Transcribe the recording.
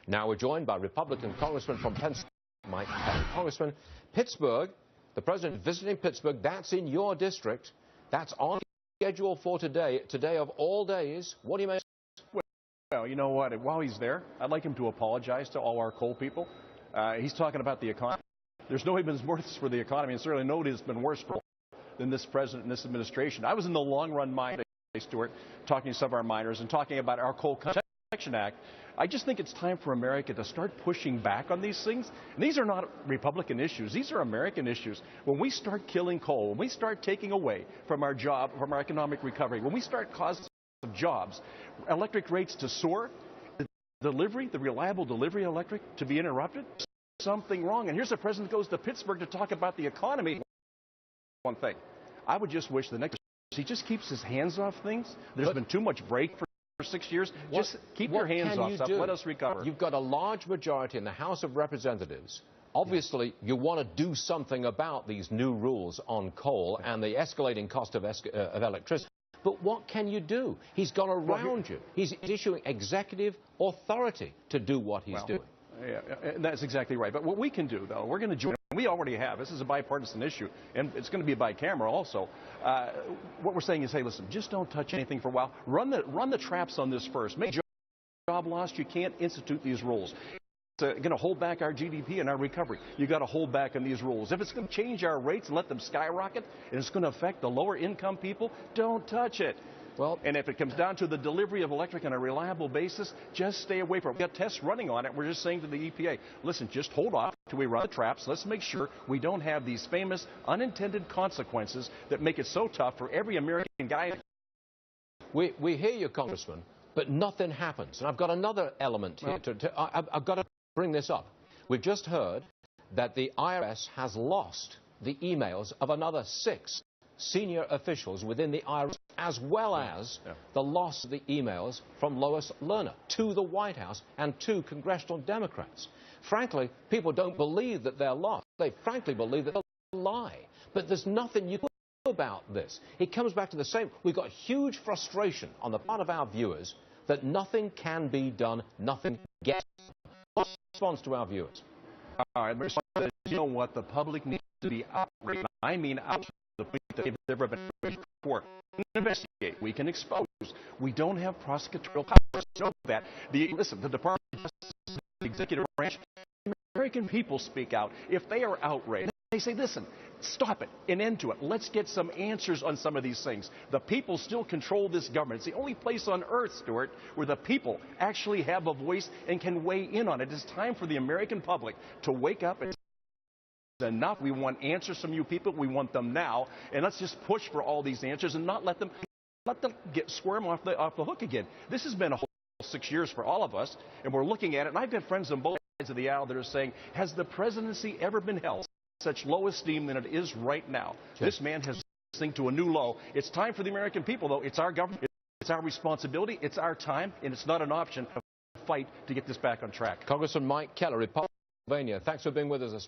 Now we're joined by Republican Congressman from Pennsylvania, Mike Kelly. Congressman, Pittsburgh, the president visiting Pittsburgh, that's in your district. That's on schedule for today. Today of all days. What do you make? Well, you know what? While he's there, I'd like him to apologize to all our coal people. He's talking about the economy. There's nobody been worse for the economy, and certainly nobody has been worse for than this president and this administration. I was in the long-run mine, Stuart, talking to some of our miners and talking about our Coal Protection Act. I just think it's time for America to start pushing back on these things. And these are not Republican issues. These are American issues. When we start killing coal, when we start taking away from our job, from our economic recovery, when we start causing jobs, electric rates to soar, the reliable delivery of electric to be interrupted, something wrong. And here's the president goes to Pittsburgh to talk about the economy. One thing, I would just wish the next he just keeps his hands off things. There's been too much break for 6 years. Just keep your hands off stuff. Let us recover. You've got a large majority in the House of Representatives. Obviously, you want to do something about these new rules on coal and the escalating cost of electricity. But what can you do? He's gone around you. He's issuing executive authority to do what he's doing. Yeah, that's exactly right. But what we can do, though, we're going to join. We already have. This is a bipartisan issue, and it's going to be bicameral also. What we're saying is, hey, listen, just don't touch anything for a while. Run the traps on this first. Make job loss. You can't institute these rules. It's going to hold back our GDP and our recovery. You've got to hold back on these rules. If it's going to change our rates and let them skyrocket, and it's going to affect the lower income people, don't touch it. Well, and if it comes down to the delivery of electric on a reliable basis, just stay away from it. We've got tests running on it. We're just saying to the EPA, listen, just hold off till we run the traps. Let's make sure we don't have these famous unintended consequences that make it so tough for every American guy. We hear you, Congressman, but nothing happens. And I've got another element here. I've got to bring this up. We've just heard that the IRS has lost the emails of another 6 senior officials within the IRS, as well as the loss of the emails from Lois Lerner to the White House and to congressional Democrats. Frankly, people don't believe that they're lost. They frankly believe that they're a lie. But there's nothing you can do about this. It comes back to the same. We've got huge frustration on the part of our viewers that nothing can be done, nothing gets done. What's the response to our viewers? All right, you know what? The public needs to be outraged. I mean outraged. The point that they've never been ready for. We can investigate. We can expose. We don't have prosecutorial powers. You know that. Listen, the Department of Justice, the executive branch, the American people speak out. If they are outraged, they say, listen, stop it, an end to it. Let's get some answers on some of these things. The people still control this government. It's the only place on earth, Stuart, where the people actually have a voice and can weigh in on it. It's time for the American public to wake up and enough. We want answers from you people. We want them now. And let's just push for all these answers and not let them get squirm off the hook again. This has been a whole 6 years for all of us, and we're looking at it. And I've got friends on both sides of the aisle that are saying, has the presidency ever been held in such low esteem than it is right now? This man has sunk to a new low. It's time for the American people, though. It's our government. It's our responsibility. It's our time, and it's not an option to fight to get this back on track. Congressman Mike Kelly, Republican, Pennsylvania. Thanks for being with us this morning.